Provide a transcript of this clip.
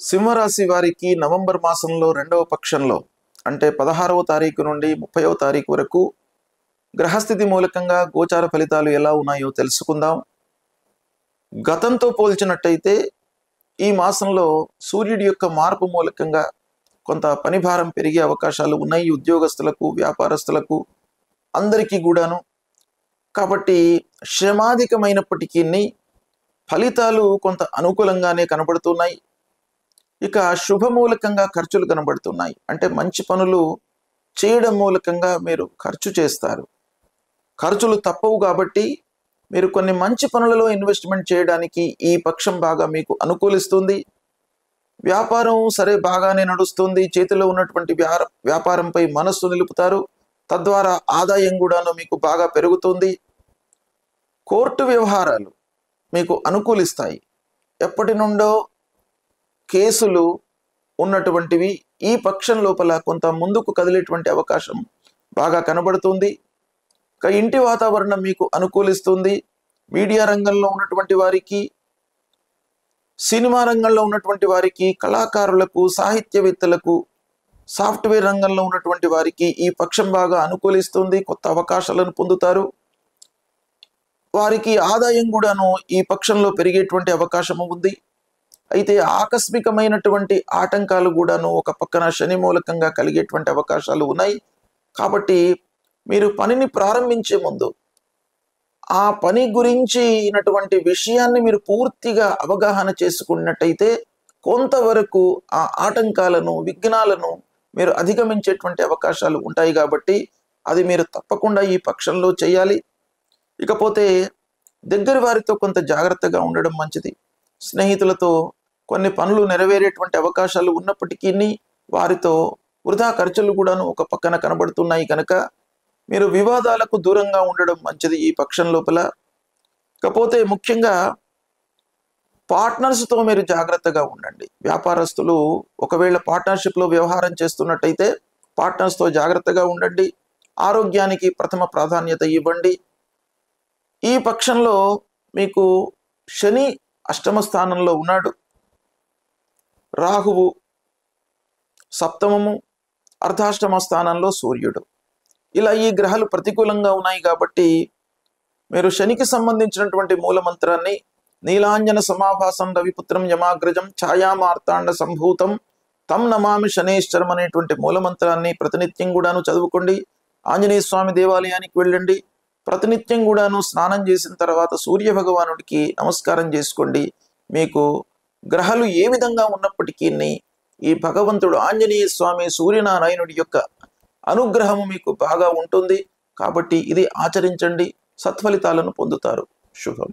సింహరాశి వారికి నవంబర్ మాసంలో రెండవ పక్షంలో అంటే 16వ తారీఖు నుండి 30వ తారీఖు వరకు గ్రహస్థితి మూలకంగా గోచార ఫలితాలు ఎలా ఉన్నాయో తెలుసుకుందాం. గతంతో పోల్చినట్టయితే ఈ మాసంలో సూర్యుడి యొక్క మార్పు మూలకంగా కొంత పనిభారం పెరిగే అవకాశాలు ఉన్నాయి ఉద్యోగస్తులకు, వ్యాపారస్తులకు, అందరికీ కూడాను. కాబట్టి శ్రమాధికమైనప్పటికీ ఫలితాలు కొంత అనుకూలంగానే కనబడుతున్నాయి. ఇక శుభమూలకంగా ఖర్చులు కనబడుతున్నాయి. అంటే మంచి పనులు చేయడం మూలకంగా మీరు ఖర్చు చేస్తారు. ఖర్చులు తప్పవు కాబట్టి మీరు కొన్ని మంచి పనులలో ఇన్వెస్ట్మెంట్ చేయడానికి ఈ పక్షం బాగా మీకు అనుకూలిస్తుంది. వ్యాపారం సరే బాగానే నడుస్తుంది. చేతిలో ఉన్నటువంటి వ్యాపారంపై మనస్సు నిలుపుతారు. తద్వారా ఆదాయం కూడాను మీకు బాగా పెరుగుతుంది. కోర్టు వ్యవహారాలు మీకు అనుకూలిస్తాయి. ఎప్పటి నుండో కేసులు ఉన్నటువంటివి ఈ పక్షం లోపల కొంత ముందుకు కదిలేటువంటి అవకాశం బాగా కనబడుతుంది. ఇంటి వాతావరణం మీకు అనుకూలిస్తుంది. మీడియా రంగంలో ఉన్నటువంటి వారికి, సినిమా రంగంలో ఉన్నటువంటి వారికి, కళాకారులకు, సాహిత్యవేత్తలకు, సాఫ్ట్వేర్ రంగంలో ఉన్నటువంటి వారికి ఈ పక్షం బాగా అనుకూలిస్తుంది. కొత్త అవకాశాలను పొందుతారు. వారికి ఆదాయం కూడాను ఈ పక్షంలో పెరిగేటువంటి అవకాశం ఉంది. అయితే ఆకస్మికమైనటువంటి ఆటంకాలు కూడాను ఒక పక్కన శని మూలకంగా కలిగేటువంటి అవకాశాలు ఉన్నాయి. కాబట్టి మీరు పనిని ప్రారంభించే ముందు ఆ పని గురించినటువంటి విషయాన్ని మీరు పూర్తిగా అవగాహన చేసుకున్నట్టయితే కొంతవరకు ఆ ఆటంకాలను, విఘ్నాలను మీరు అధిగమించేటువంటి అవకాశాలు ఉంటాయి. కాబట్టి అది మీరు తప్పకుండా ఈ పక్షంలో చేయాలి. ఇకపోతే దగ్గర వారితో కొంత జాగ్రత్తగా ఉండడం మంచిది. స్నేహితులతో కొన్ని పనులు నెరవేరేటువంటి అవకాశాలు ఉన్నప్పటికీ వారితో వృధా ఖర్చులు కూడాను ఒక పక్కన కనబడుతున్నాయి కనుక మీరు వివాదాలకు దూరంగా ఉండడం మంచిది ఈ పక్షం లోపల. ఇకపోతే ముఖ్యంగా పార్ట్నర్స్తో మీరు జాగ్రత్తగా ఉండండి. వ్యాపారస్తులు ఒకవేళ పార్ట్నర్షిప్లో వ్యవహారం చేస్తున్నట్టయితే పార్ట్నర్స్తో జాగ్రత్తగా ఉండండి. ఆరోగ్యానికి ప్రథమ ప్రాధాన్యత ఇవ్వండి. ఈ పక్షంలో మీకు శని అష్టమ స్థానంలో ఉన్నాడు. రాహువు సప్తమము, అర్ధాష్టమ స్థానంలో సూర్యుడు. ఇలా ఈ గ్రహాలు ప్రతికూలంగా ఉన్నాయి కాబట్టి మీరు శనికి సంబంధించినటువంటి మూలమంత్రాన్ని నీలాంజన సమాభాసం రవిపుత్రం యమాగ్రజం ఛాయామార్తాండ సంభూతం తం నమామి శనేశ్వరం అనేటువంటి మూలమంత్రాన్ని ప్రతినిత్యం కూడాను చదువుకోండి. ఆంజనేయ స్వామి దేవాలయానికి వెళ్ళండి. ప్రతినిత్యం కూడాను స్నానం చేసిన తర్వాత సూర్య భగవానుడికి నమస్కారం చేసుకోండి. మీకు గ్రహాలు ఏ విధంగా ఉన్నప్పటికీ ఈ భగవంతుడు ఆంజనేయ స్వామి సూర్యనారాయణుడి యొక్క అనుగ్రహము మీకు బాగా ఉంటుంది. కాబట్టి ఇది ఆచరించండి, సత్ఫలితాలను పొందుతారు. శుభం.